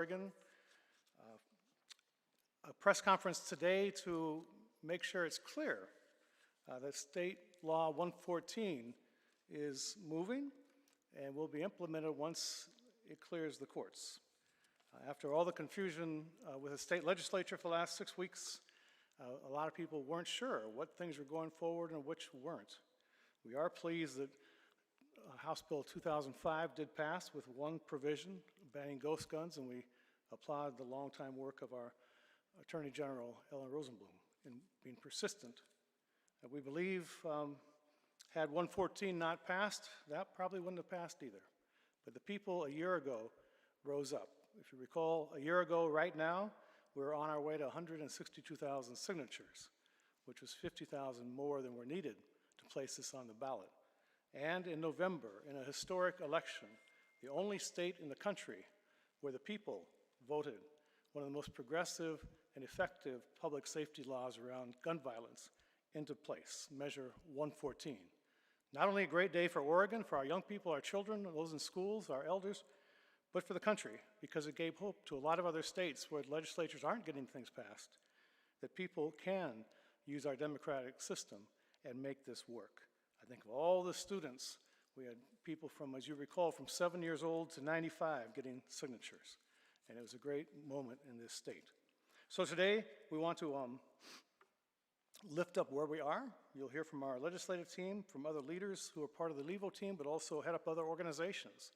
Oregon. A press conference today to make sure it's clear that State Law 114 is moving and will be implemented once it clears the courts. After all the confusion with the state legislature for the last 6 weeks, a lot of people weren't sure what things were going forward and which weren't. We are pleased that House Bill 2005 did pass with one provision banning ghost guns, and we applaud the longtime work of our Attorney General Ellen Rosenblum in being persistent. We believe had 114 not passed, that probably wouldn't have passed either. But the people a year ago rose up. If you recall, a year ago right now, we're on our way to 162,000 signatures, which was 50,000 more than were needed to place this on the ballot. And in November, in a historic election, the only state in the country where the people voted one of the most progressive and effective public safety laws around gun violence into place, Measure 114. Not only a great day for Oregon, for our young people, our children, those in schools, our elders, but for the country, because it gave hope to a lot of other states where legislatures aren't getting things passed, that people can use our democratic system and make this work. I think of all the students, we had people from, as you recall, from 7 years old to 95 getting signatures. And it was a great moment in this state. So today, we want to lift up where we are. You'll hear from our legislative team, from other leaders who are part of the LEVO team, but also head up other organizations.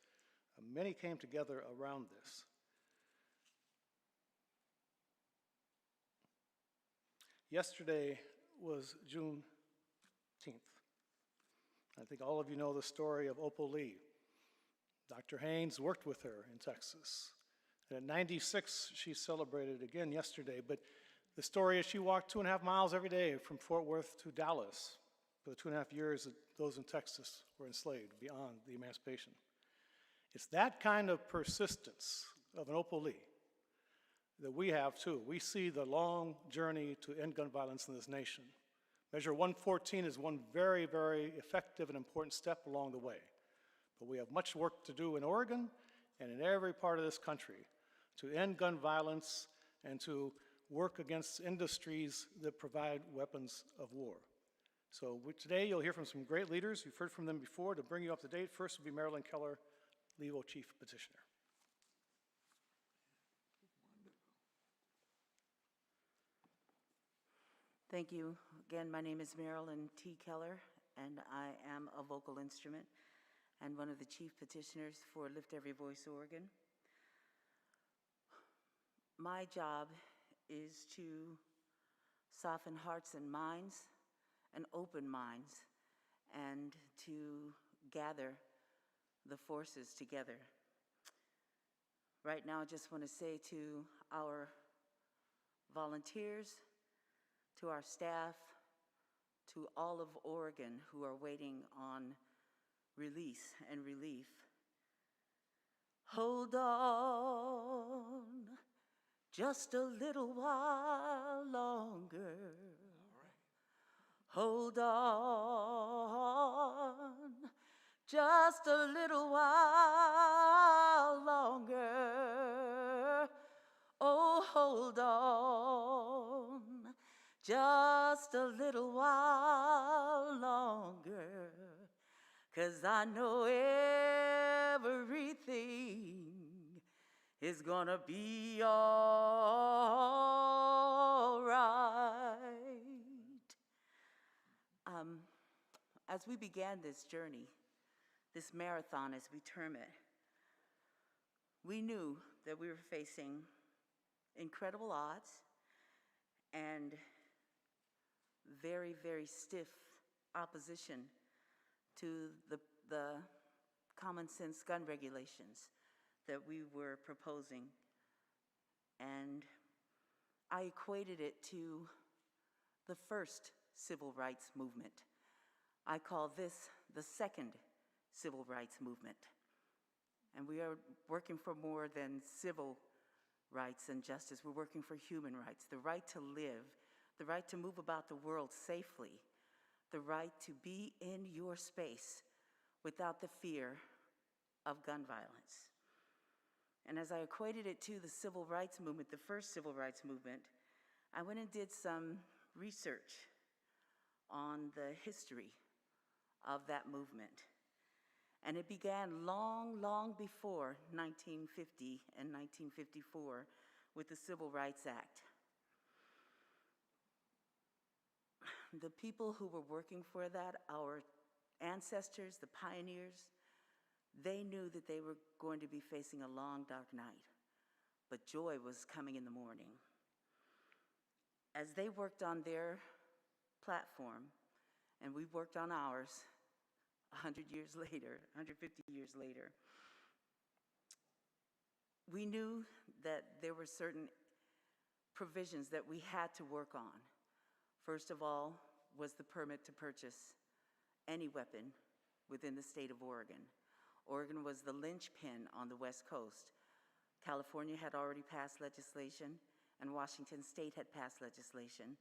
Many came together around this. Yesterday was Juneteenth. I think all of you know the story of Opal Lee. Dr. Haynes worked with her in Texas. And at 96, she celebrated again yesterday. But the story is she walked 2.5 miles every day from Fort Worth to Dallas for the 2.5 years that those in Texas were enslaved beyond the emancipation. It's that kind of persistence of an Opal Lee that we have too. We see the long journey to end gun violence in this nation. Measure 114 is one very, very effective and important step along the way. But we have much work to do in Oregon and in every part of this country to end gun violence and to work against industries that provide weapons of war. So today you'll hear from some great leaders. You've heard from them before. To bring you up to date, first will be Marilyn Keller, LEVO Chief Petitioner. Thank you. Again, my name is Marilyn T. Keller, and I am a vocal instrument and one of the chief petitioners for Lift Every Voice Oregon. My job is to soften hearts and minds and open minds and to gather the forces together. Right now, I just want to say to our volunteers, to our staff, to all of Oregon who are waiting on release and relief, hold on just a little while longer. Hold on just a little while longer. Oh, hold on just a little while longer, 'cause I know everything is gonna be all right. As we began this journey, this marathon as we term it, we knew that we were facing incredible odds and very, very stiff opposition to the common sense gun regulations that we were proposing. And I equated it to the first civil rights movement. I call this the second civil rights movement. And we are working for more than civil rights and justice. We're working for human rights, the right to live, the right to move about the world safely, the right to be in your space without the fear of gun violence. And as I equated it to the civil rights movement, the first civil rights movement, I went and did some research on the history of that movement. And it began long, long before 1950 and 1954 with the Civil Rights Act. The people who were working for that, our ancestors, the pioneers, they knew that they were going to be facing a long, dark night, but joy was coming in the morning. As they worked on their platform, and we worked on ours 100 years later, 150 years later, we knew that there were certain provisions that we had to work on. First of all was the permit to purchase any weapon within the state of Oregon. Oregon was the linchpin on the West Coast. California had already passed legislation, and Washington State had passed legislation,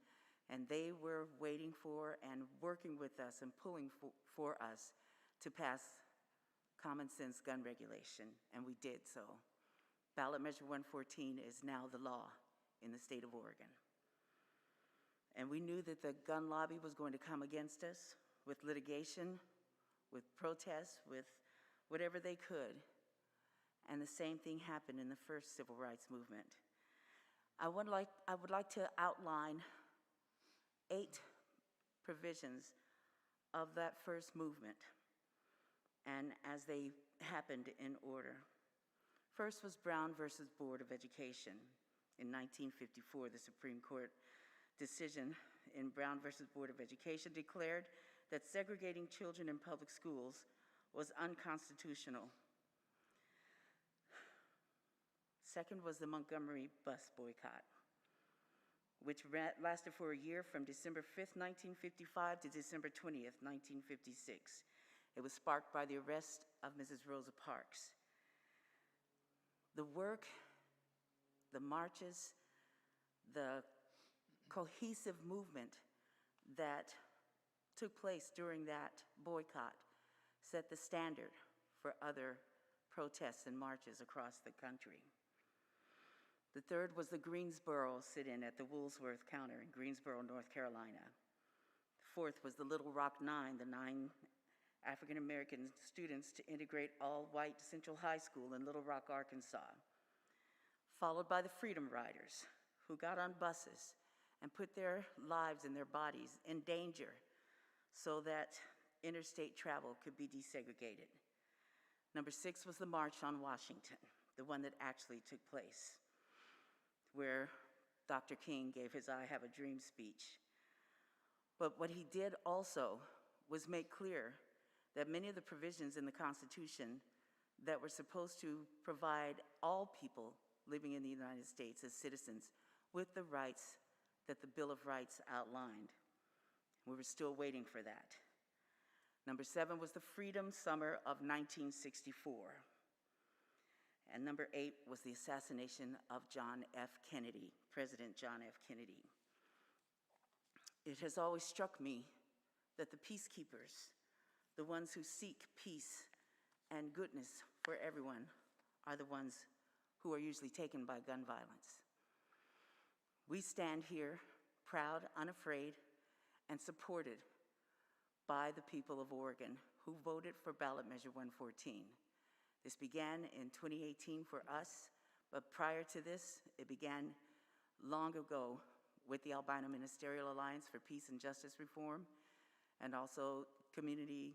and they were waiting for and working with us and pulling for us to pass common sense gun regulation, and we did so. Ballot Measure 114 is now the law in the state of Oregon. And we knew that the gun lobby was going to come against us with litigation, with protests, with whatever they could. And the same thing happened in the first civil rights movement. I would like to outline 8 provisions of that first movement, and as they happened in order. First was Brown versus Board of Education. In 1954, the Supreme Court decision in Brown versus Board of Education declared that segregating children in public schools was unconstitutional. Second was the Montgomery bus boycott, which lasted for a year from December 5th, 1955 to December 20th, 1956. It was sparked by the arrest of Mrs. Rosa Parks. The work, the marches, the cohesive movement that took place during that boycott set the standard for other protests and marches across the country. The third was the Greensboro sit-in at the Woolsworth Counter in Greensboro, North Carolina. The fourth was the Little Rock Nine, the 9 African-American students to integrate all-white Central High School in Little Rock, Arkansas, followed by the Freedom Riders, who got on buses and put their lives and their bodies in danger so that interstate travel could be desegregated. Number 6 was the March on Washington, the one that actually took place, where Dr. King gave his I Have a Dream speech. But what he did also was make clear that many of the provisions in the Constitution that were supposed to provide all people living in the United States as citizens with the rights that the Bill of Rights outlined. We were still waiting for that. Number 7 was the Freedom Summer of 1964. And number 8 was the assassination of John F. Kennedy, President John F. Kennedy. It has always struck me that the peacekeepers, the ones who seek peace and goodness for everyone, are the ones who are usually taken by gun violence. We stand here proud, unafraid, and supported by the people of Oregon who voted for Ballot Measure 114. This began in 2018 for us, but prior to this, it began long ago with the Albino Ministerial Alliance for Peace and Justice Reform, and also community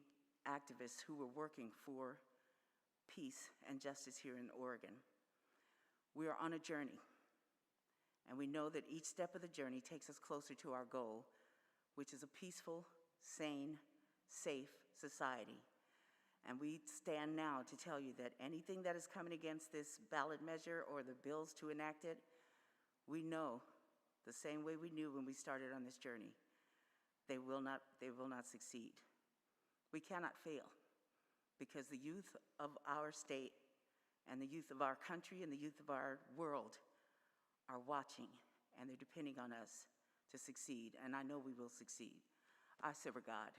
activists who were working for peace and justice here in Oregon. We are on a journey, and we know that each step of the journey takes us closer to our goal, which is a peaceful, sane, safe society. And we stand now to tell you that anything that is coming against this ballot measure or the bills to enact it, we know the same way we knew when we started on this journey, they will not succeed. We cannot fail, because the youth of our state and the youth of our country and the youth of our world are watching, and they're depending on us to succeed, and I know we will succeed. I serve a God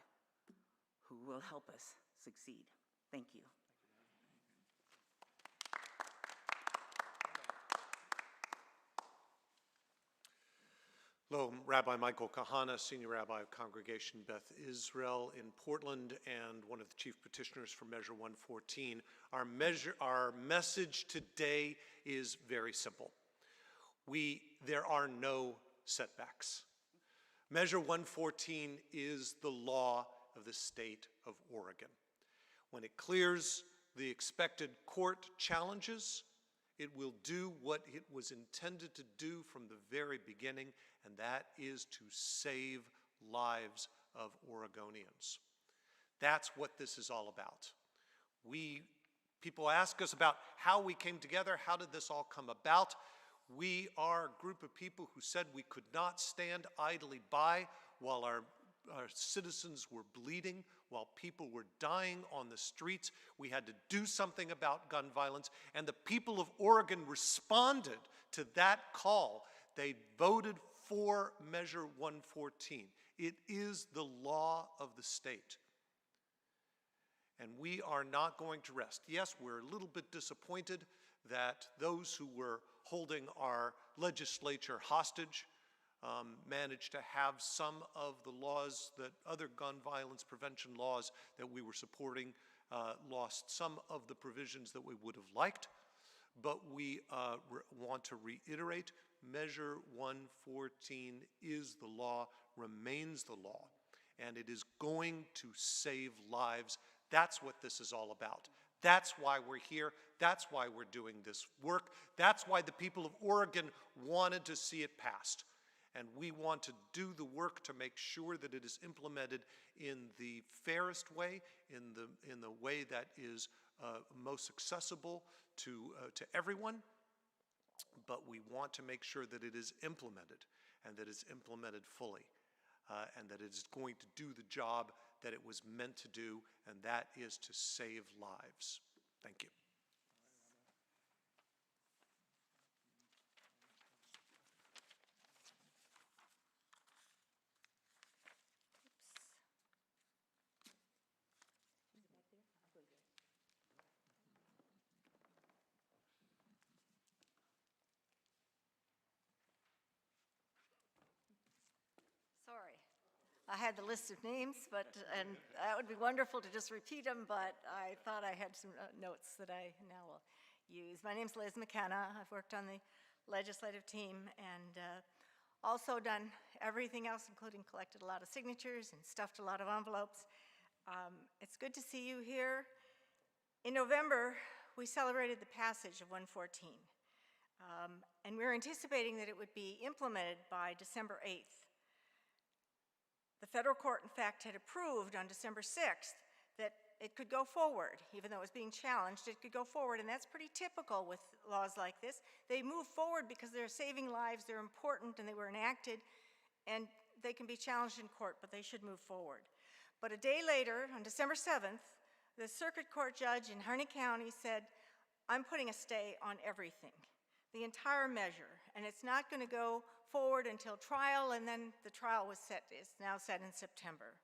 who will help us succeed. Thank you. Hello, I'm Rabbi Michael Kahana, Senior Rabbi of Congregation Beth Israel in Portland and one of the chief petitioners for Measure 114. Our message today is very simple. There are no setbacks. Measure 114 is the law of the state of Oregon. When it clears the expected court challenges, it will do what it was intended to do from the very beginning, and that is to save lives of Oregonians. That's what this is all about. People ask us about how we came together, how did this all come about? We are a group of people who said we could not stand idly by while our citizens were bleeding, while people were dying on the streets. We had to do something about gun violence, and the people of Oregon responded to that call. They voted for Measure 114. It is the law of the state. And we are not going to rest. Yes, we're a little bit disappointed that those who were holding our legislature hostage managed to have some of the laws that other gun violence prevention laws that we were supporting lost some of the provisions that we would have liked. But we want to reiterate, Measure 114 is the law, remains the law, and it is going to save lives. That's what this is all about. That's why we're here. That's why we're doing this work. That's why the people of Oregon wanted to see it passed. And we want to do the work to make sure that it is implemented in the fairest way, in the way that is most accessible to everyone. But we want to make sure that it is implemented, and that it's implemented fully, and that it's going to do the job that it was meant to do, and that is to save lives. Thank you. Sorry. I had the list of names, and that would be wonderful to just repeat them, but I thought I had some notes that I now will use. My name's Liz McKenna. I've worked on the legislative team and also done everything else, including collected a lot of signatures and stuffed a lot of envelopes. It's good to see you here. In November, we celebrated the passage of 114, and we were anticipating that it would be implemented by December 8th. The federal court, in fact, had approved on December 6th that it could go forward. Even though it was being challenged, it could go forward, and that's pretty typical with laws like this. They move forward because they're saving lives, they're important, and they were enacted, and they can be challenged in court, but they should move forward. But a day later, on December 7th, the circuit court judge in Harney County said, I'm putting a stay on everything, the entire measure, and it's not going to go forward until trial, and then the trial is now set in September.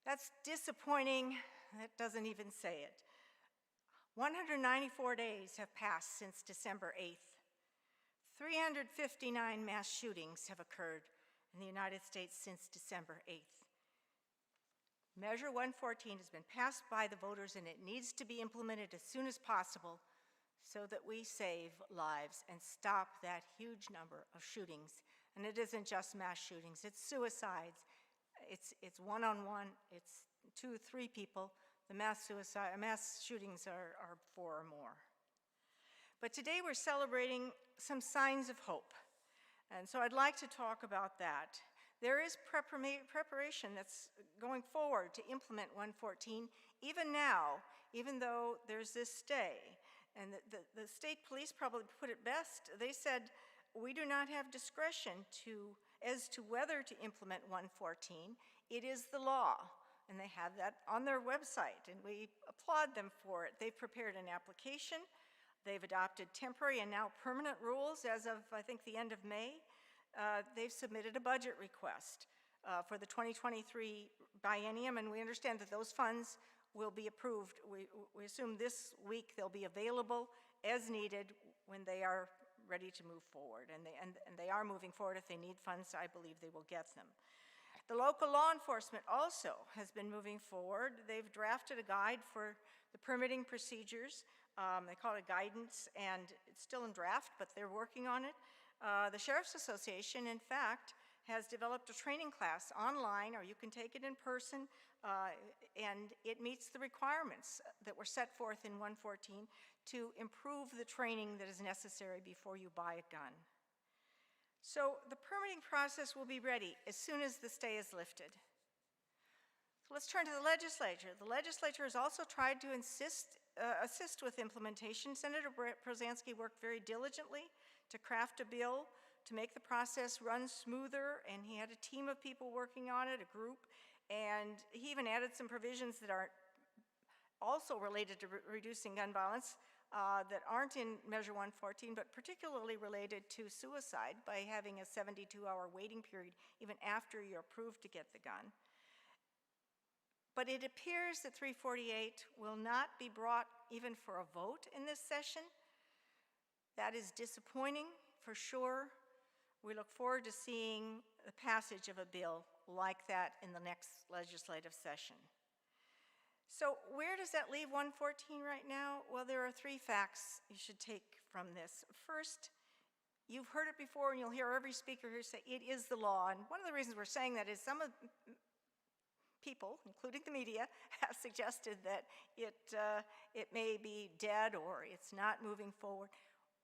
That's disappointing. That doesn't even say it. 194 days have passed since December 8th. 359 mass shootings have occurred in the United States since December 8th. Measure 114 has been passed by the voters, and it needs to be implemented as soon as possible so that we save lives and stop that huge number of shootings. And it isn't just mass shootings, it's suicides. It's one-on-one, it's 2 or 3 people. The mass shootings are 4 or more. But today we're celebrating some signs of hope. And so I'd like to talk about that. There is preparation that's going forward to implement 114, even now, even though there's this stay. And the state police probably put it best. They said, we do not have discretion as to whether to implement 114. It is the law. And they have that on their website, and we applaud them for it. They've prepared an application. They've adopted temporary and now permanent rules as of, I think, the end of May. They've submitted a budget request for the 2023 biennium, and we understand that those funds will be approved. We assume this week they'll be available as needed when they are ready to move forward, and they are moving forward. If they need funds, I believe they will get them. The local law enforcement also has been moving forward. They've drafted a guide for the permitting procedures. They call it guidance, and it's still in draft, but they're working on it. The Sheriff's Association, in fact, has developed a training class online, or you can take it in person, and it meets the requirements that were set forth in 114 to improve the training that is necessary before you buy a gun. So the permitting process will be ready as soon as the stay is lifted. So let's turn to the legislature. The legislature has also tried to assist with implementation. Senator Prozanski worked very diligently to craft a bill to make the process run smoother, and he had a team of people working on it, a group, and he even added some provisions that are also related to reducing gun violence that aren't in Measure 114, but particularly related to suicide by having a 72-hour waiting period even after you're approved to get the gun. But it appears that 348 will not be brought even for a vote in this session. That is disappointing for sure. We look forward to seeing the passage of a bill like that in the next legislative session. So where does that leave 114 right now? Well, there are three facts you should take from this. First, you've heard it before, and you'll hear every speaker here say it is the law. And one of the reasons we're saying that is some of people, including the media, have suggested that it may be dead or it's not moving forward.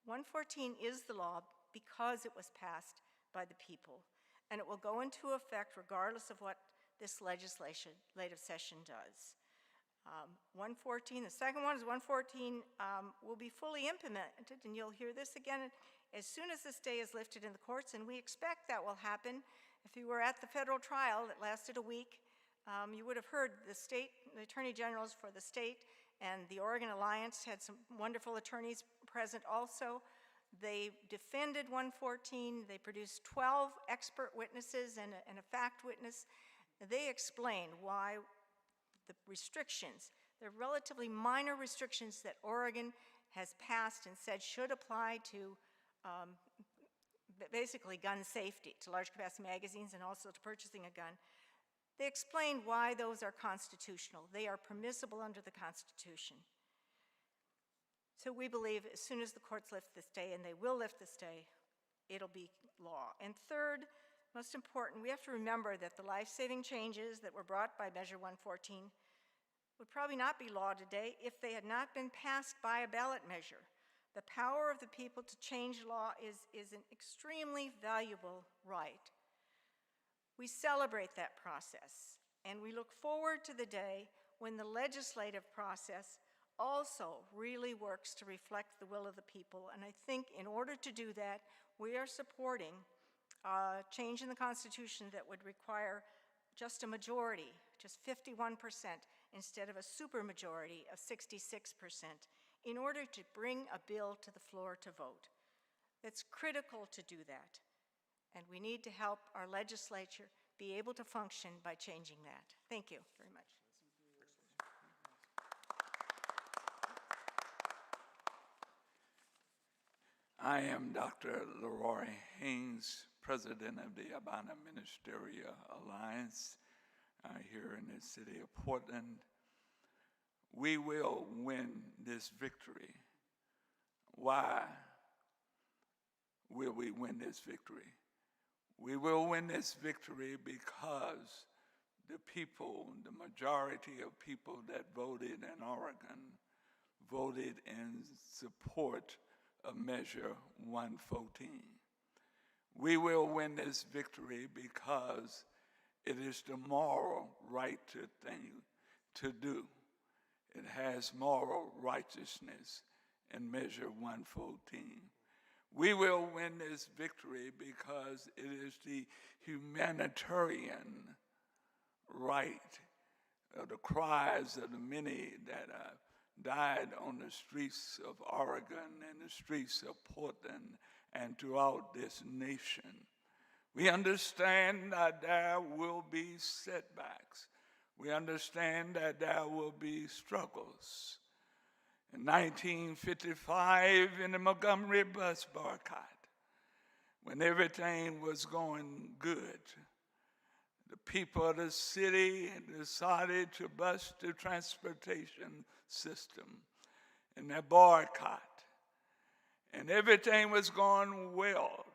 114 is the law because it was passed by the people, and it will go into effect regardless of what this legislative session does. 114, the second one is 114 will be fully implemented, and you'll hear this again as soon as the stay is lifted in the courts, and we expect that will happen. If you were at the federal trial that lasted a week, you would have heard the attorney generals for the state and the Oregon Alliance had some wonderful attorneys present also. They defended 114. They produced 12 expert witnesses and a fact witness. They explained why the restrictions, the relatively minor restrictions that Oregon has passed and said should apply to basically gun safety, to large capacity magazines and also to purchasing a gun. They explained why those are constitutional. They are permissible under the Constitution. So we believe as soon as the courts lift the stay, and they will lift the stay, it'll be law. And third, most important, we have to remember that the life-saving changes that were brought by Measure 114 would probably not be law today if they had not been passed by a ballot measure. The power of the people to change law is an extremely valuable right. We celebrate that process, and we look forward to the day when the legislative process also really works to reflect the will of the people. And I think in order to do that, we are supporting a change in the Constitution that would require just a majority, just 51%, instead of a supermajority of 66%, in order to bring a bill to the floor to vote. It's critical to do that, and we need to help our legislature be able to function by changing that. Thank you very much. I am Dr. Leroy Haynes, president of the Abana Ministerial Alliance here in the city of Portland. We will win this victory. Why will we win this victory? We will win this victory because the people, the majority of people that voted in Oregon, voted in support of Measure 114. We will win this victory because it is the moral right thing to do. It has moral righteousness in Measure 114. We will win this victory because it is the humanitarian right of the cries of the many that died on the streets of Oregon and the streets of Portland and throughout this nation. We understand that there will be setbacks. We understand that there will be struggles. In 1955, in the Montgomery bus boycott, when everything was going good, the people of the city decided to bust the transportation system in their boycott. And everything was going well.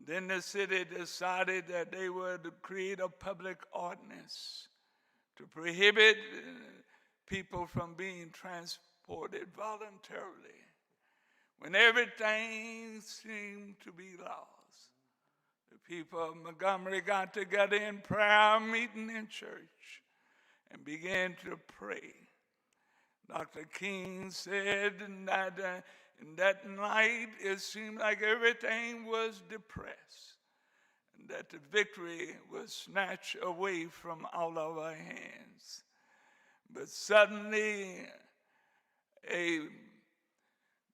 Then the city decided that they would create a public ordinance to prohibit people from being transported voluntarily. When everything seemed to be lost, the people of Montgomery got together in prayer meeting in church and began to pray. Dr. King said that in that night it seemed like everything was depressed, and that the victory was snatched away from out of our hands. But suddenly a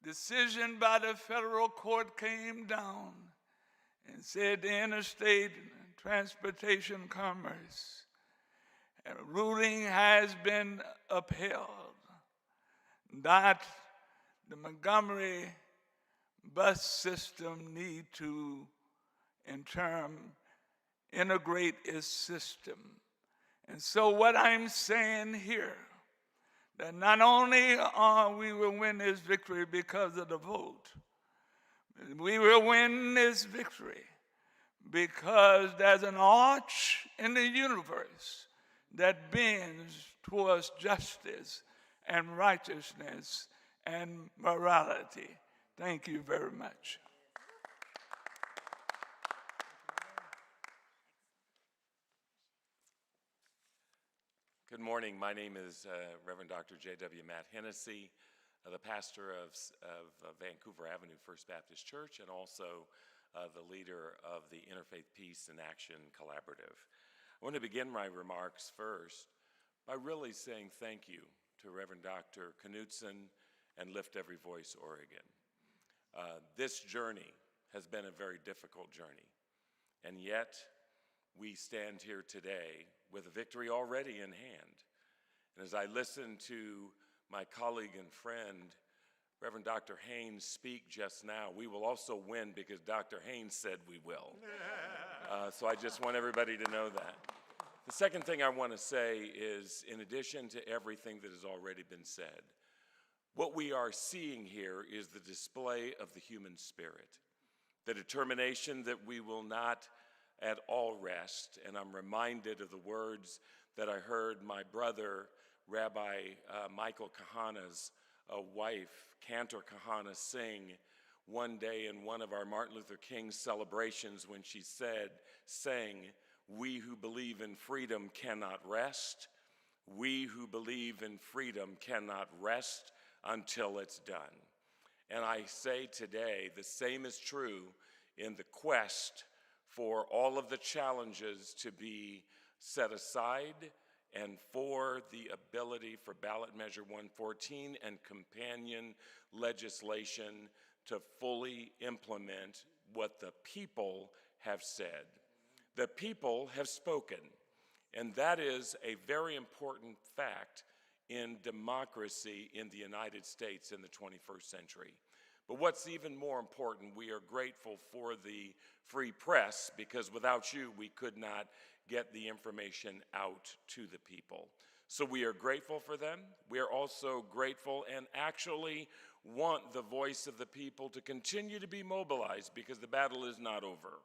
decision by the federal court came down and said the Interstate Transportation Commerce ruling has been upheld, that the Montgomery bus system need to, in turn, integrate its system. And so what I'm saying here, that not only are we will win this victory because of the vote, we will win this victory because there's an arch in the universe that bends towards justice and righteousness and morality. Thank you very much. Good morning. My name is Reverend Dr. J.W. Matt Hennessy, the pastor of Vancouver Avenue First Baptist Church and also the leader of the Interfaith Peace in Action Collaborative. I want to begin my remarks first by really saying thank you to Reverend Dr. Knudsen and Lift Every Voice Oregon. This journey has been a very difficult journey, and yet we stand here today with a victory already in hand. And as I listen to my colleague and friend, Reverend Dr. Haynes, speak just now, we will also win because Dr. Haynes said we will. So I just want everybody to know that. The second thing I want to say is, in addition to everything that has already been said, what we are seeing here is the display of the human spirit, the determination that we will not at all rest. And I'm reminded of the words that I heard my brother, Rabbi Michael Kahana's wife, Cantor Kahana, sing one day in one of our Martin Luther King celebrations when she sang, "We who believe in freedom cannot rest. We who believe in freedom cannot rest until it's done." And I say today, the same is true in the quest for all of the challenges to be set aside and for the ability for ballot measure 114 and companion legislation to fully implement what the people have said. The people have spoken, and that is a very important fact in democracy in the United States in the 21st century. But what's even more important, we are grateful for the free press, because without you, we could not get the information out to the people. So we are grateful for them. We are also grateful and actually want the voice of the people to continue to be mobilized, because the battle is not over.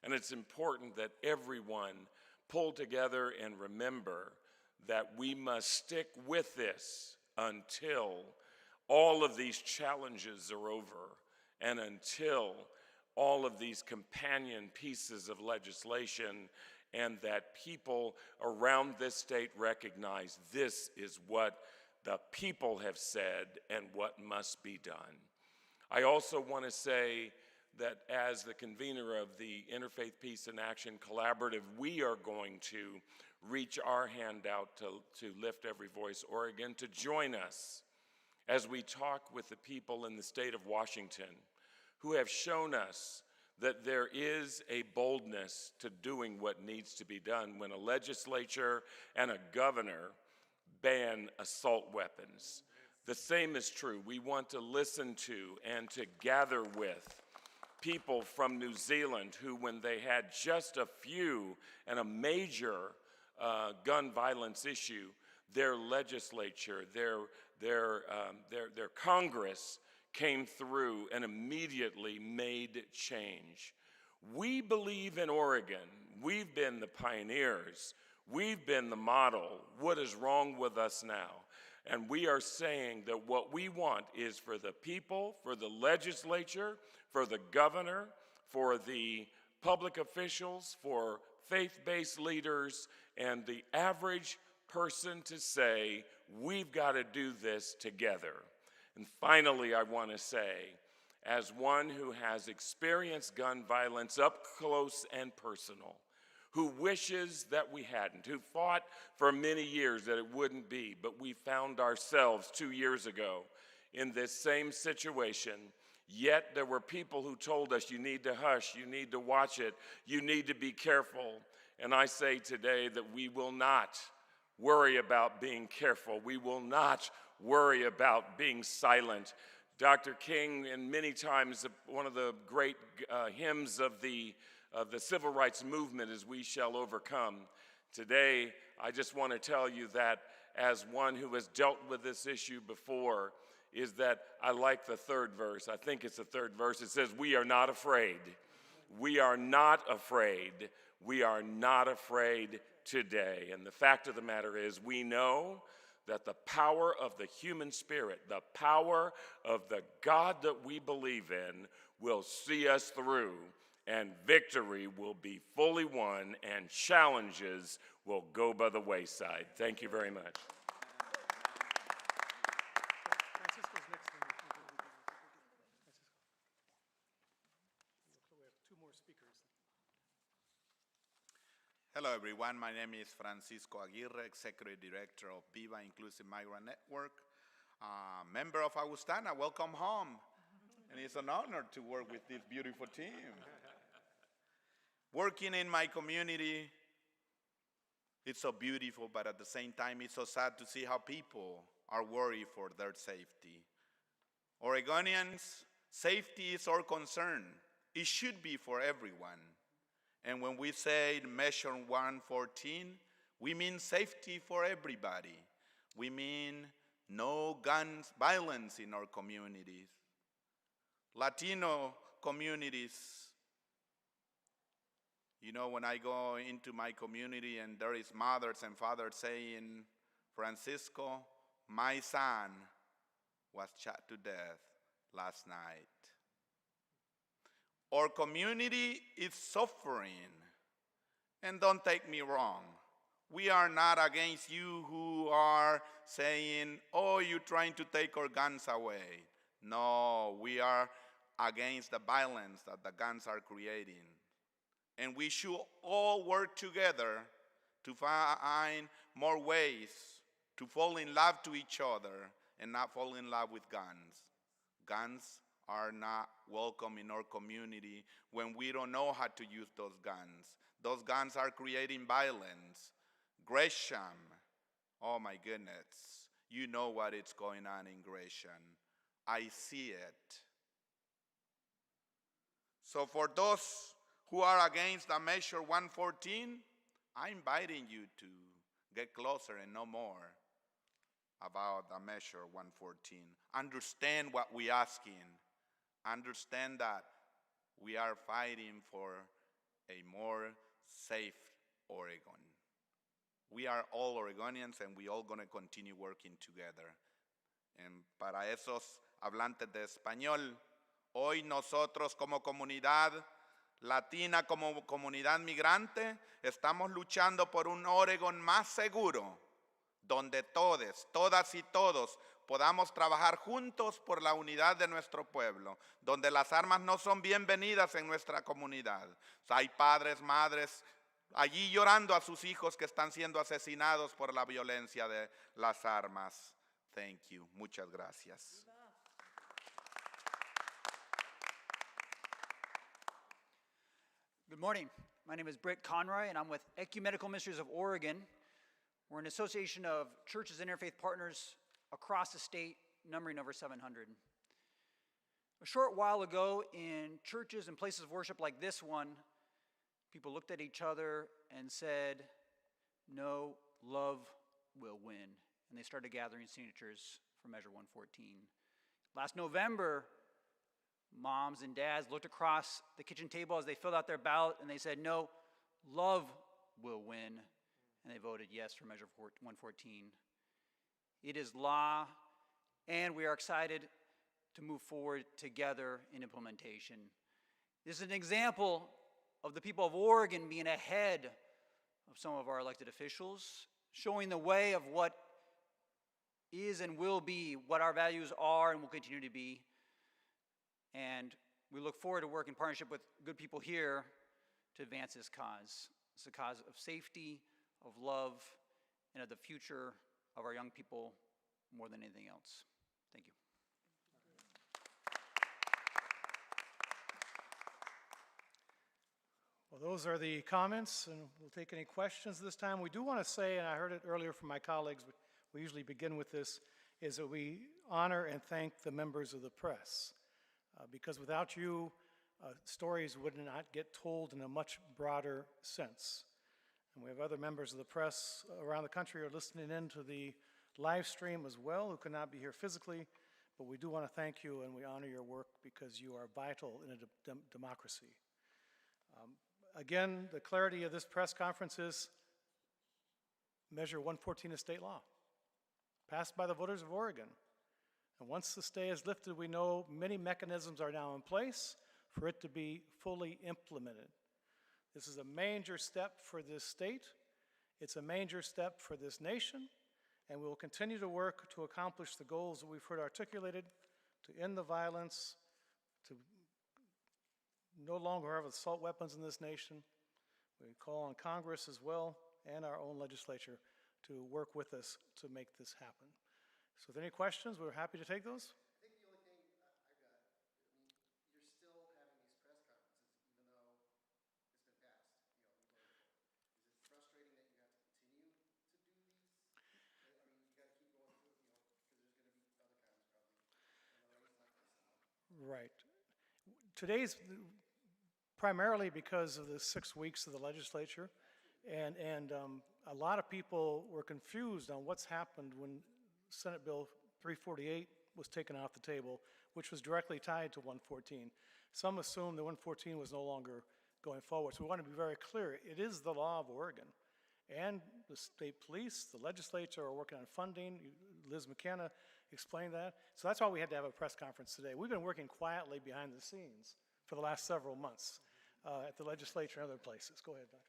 And it's important that everyone pull together and remember that we must stick with this until all of these challenges are over and until all of these companion pieces of legislation and that people around this state recognize this is what the people have said and what must be done. I also want to say that as the convener of the Interfaith Peace in Action Collaborative, we are going to reach our hand out to Lift Every Voice Oregon to join us as we talk with the people in the state of Washington who have shown us that there is a boldness to doing what needs to be done when a legislature and a governor ban assault weapons. The same is true. We want to listen to and to gather with people from New Zealand who, when they had just a few and a major gun violence issue, their legislature, their Congress came through and immediately made change. We believe in Oregon. We've been the pioneers. We've been the model. What is wrong with us now? And we are saying that what we want is for the people, for the legislature, for the governor, for the public officials, for faith-based leaders, and the average person to say, we've got to do this together. And finally, I want to say, as one who has experienced gun violence up close and personal, who wishes that we hadn't, who fought for many years that it wouldn't be, but we found ourselves 2 years ago in this same situation. Yet there were people who told us, you need to hush, you need to watch it, you need to be careful. And I say today that we will not worry about being careful. We will not worry about being silent. Dr. King, and many times one of the great hymns of the civil rights movement is "We Shall Overcome." Today, I just want to tell you that as one who has dealt with this issue before, is that I like the third verse. I think it's the third verse. It says, we are not afraid. We are not afraid. We are not afraid today. And the fact of the matter is, we know that the power of the human spirit, the power of the God that we believe in, will see us through, and victory will be fully won, and challenges will go by the wayside. Thank you very much. Francisco's next in the So we have two more speakers. Hello everyone, my name is Francisco Aguirre, Executive Director of Viva Inclusive Migrant Network, member of Augustana. Welcome home. And it's an honor to work with this beautiful team. Working in my community, it's so beautiful, but at the same time, it's so sad to see how people are worried for their safety. Oregonians, safety is our concern. It should be for everyone. And when we say Measure 114, we mean safety for everybody. We mean no gun violence in our communities. Latino communities, you know, when I go into my community and there is mothers and fathers saying, Francisco, my son was shot to death last night. Our community is suffering. And don't take me wrong. We are not against you who are saying, oh, you're trying to take our guns away. No, we are against the violence that the guns are creating. And we should all work together to find more ways to fall in love to each other and not fall in love with guns. Guns are not welcome in our community when we don't know how to use those guns. Those guns are creating violence. Gresham, oh my goodness, you know what is going on in Gresham. I see it. So for those who are against the Measure 114, I'm inviting you to get closer and know more about the Measure 114. Understand what we're asking. Understand that we are fighting for a more safe Oregon. We are all Oregonians and we all going to continue working together. And para esos hablantes de español, hoy nosotros como comunidad latina, como comunidad migrante, estamos luchando por un Oregon más seguro, donde todos, todas y todos podamos trabajar juntos por la unidad de nuestro pueblo, donde las armas no son bienvenidas en nuestra comunidad. Hay padres, madres, allí llorando a sus hijos que están siendo asesinados por la violencia de las armas. Thank you. Muchas gracias. Good morning. My name is Britt Conroy, and I'm with Ecumenical Ministries of Oregon. We're an association of churches and interfaith partners across the state numbering over 700. A short while ago, in churches and places of worship like this one, people looked at each other and said, "No, love will win." And they started gathering signatures for Measure 114. Last November, moms and dads looked across the kitchen table as they filled out their ballot and they said, "No, love will win." And they voted yes for Measure 114. It is law, and we are excited to move forward together in implementation. This is an example of the people of Oregon being ahead of some of our elected officials, showing the way of what is and will be, what our values are and will continue to be. And we look forward to working in partnership with good people here to advance this cause. It's a cause of safety, of love, and of the future of our young people more than anything else. Thank you. Well, those are the comments, and we'll take any questions this time. We do want to say, and I heard it earlier from my colleagues, we usually begin with this, is that we honor and thank the members of the press. Because without you, stories would not get told in a much broader sense. And we have other members of the press around the country who are listening in to the live stream as well, who could not be here physically, but we do want to thank you and we honor your work because you are vital in a democracy. Again, the clarity of this press conference is Measure 114 is state law, passed by the voters of Oregon. And once the stay is lifted, we know many mechanisms are now in place for it to be fully implemented. This is a major step for this state. It's a major step for this nation. And we will continue to work to accomplish the goals that we've heard articulated, to end the violence, to no longer have assault weapons in this nation. We call on Congress as well and our own legislature to work with us to make this happen. So if there are any questions, we're happy to take those. I think the only thing I've got, you're still having these press conferences even though it's been passed, Is it frustrating that you have to continue to do these? You got to keep going through, because there's going to be other comments probably. Otherwise, it's not going to sell. Right. Today's primarily because of the 6 weeks of the legislature, and a lot of people were confused on what's happened when Senate Bill 348 was taken off the table, which was directly tied to 114. Some assumed that 114 was no longer going forward. So we want to be very clear. It is the law of Oregon. And the state police, the legislature are working on funding. Liz McKenna explained that. So that's why we had to have a press conference today. We've been working quietly behind the scenes for the last several months at the legislature and other places. Go ahead, Doctor.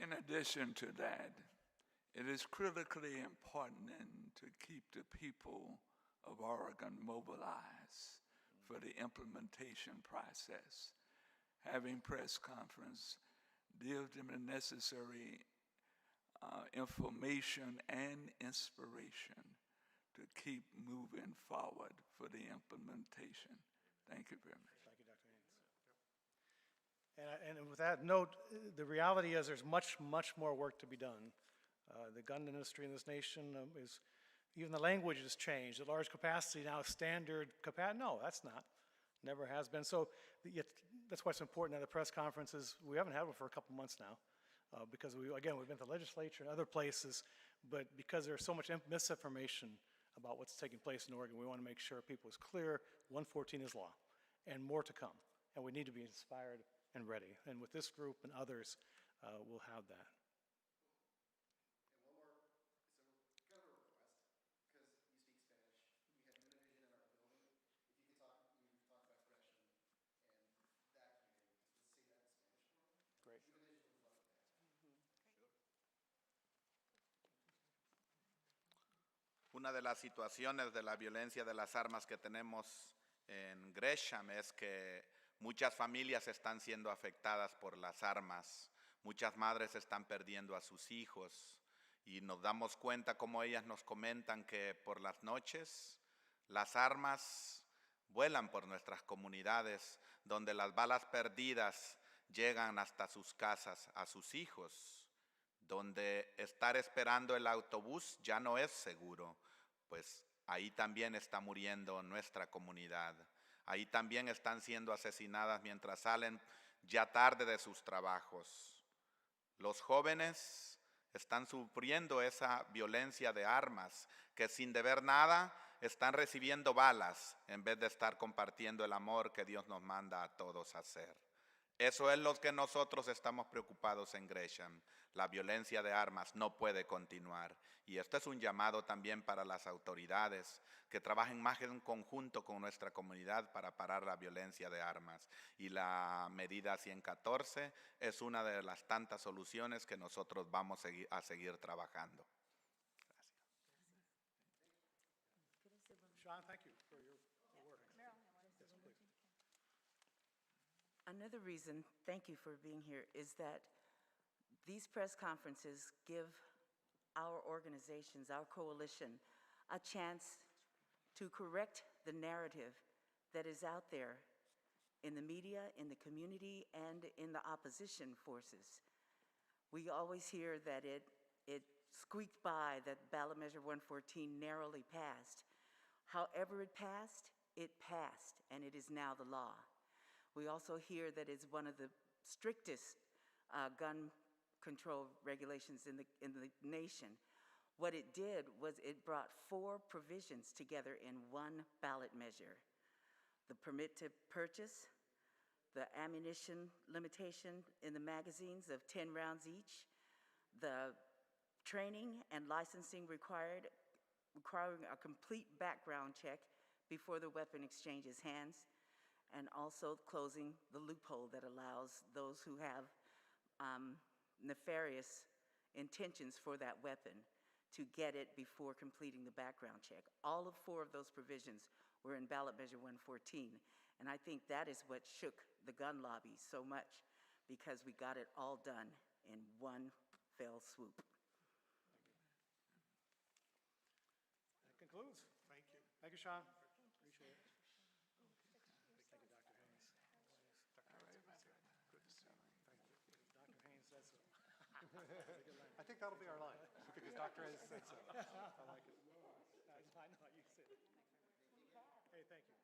In addition to that, it is critically important to keep the people of Oregon mobilized for the implementation process. Having press conference, give them the necessary information and inspiration to keep moving forward for the implementation. Thank you very much. Thank you, Dr. Haynes. And with that note, the reality is there's much, much more work to be done. The gun industry in this nation even the language has changed. At large capacity now is standard capacity. No, that's not. Never has been. So that's why it's important at the press conferences. We haven't had one for a couple months now because we've been to the legislature and other places, but because there's so much misinformation about what's taking place in Oregon, we want to make sure people is clear 114 is law and more to come. And we need to be inspired and ready. And with this group and others, we'll have that. And one more, it's kind of a request, because you speak Spanish. We have Univision in our building. If you could talk about Gresham and that community, let's say that in Spanish for me. Great. Univision would love that. Una de las situaciones de la violencia de las armas que tenemos en Gresham es que muchas familias están siendo afectadas por las armas. Muchas madres están perdiendo a sus hijos y nos damos cuenta como ellas nos comentan que por las noches las armas vuelan por nuestras comunidades, donde las balas perdidas llegan hasta sus casas, a sus hijos, donde estar esperando el autobús ya no es seguro, pues Ahí también está muriendo nuestra comunidad. Ahí también están siendo asesinadas mientras salen ya tarde de sus trabajos. Los jóvenes están sufriendo esa violencia de armas que sin deber nada están recibiendo balas en vez de estar compartiendo el amor que Dios nos manda a todos a hacer. Eso es lo que nosotros estamos preocupados en Gresham. La violencia de armas no puede continuar. Y esto es un llamado también para las autoridades que trabajen más en conjunto con nuestra comunidad para parar la violencia de armas. Y la medida 114 es una de las tantas soluciones que nosotros vamos a seguir trabajando. Sean, thank you for your work. Yes, please. Another reason, thank you for being here, is that these press conferences give our organizations, our coalition, a chance to correct the narrative that is out there in the media, in the community, and in the opposition forces. We always hear that it squeaked by, that ballot measure 114 narrowly passed. However it passed, and it is now the law. We also hear that it's one of the strictest gun control regulations in the nation. What it did was it brought 4 provisions together in one ballot measure. The permit to purchase, the ammunition limitation in the magazines of 10 rounds each, the training and licensing requiring a complete background check before the weapon exchanges hands, and also closing the loophole that allows those who have nefarious intentions for that weapon to get it before completing the background check. All of 4 of those provisions were in ballot measure 114, and I think that is what shook the gun lobby so much, because we got it all done in one fell swoop. That concludes. Thank you. Thank you, Sean. Appreciate it. Thank you, Dr. Haynes. Good to see you. Thank you. Dr. Haynes said so. I think that'll be our line, because Dr. has said so. I like it. I know, you said it. Hey, thank you.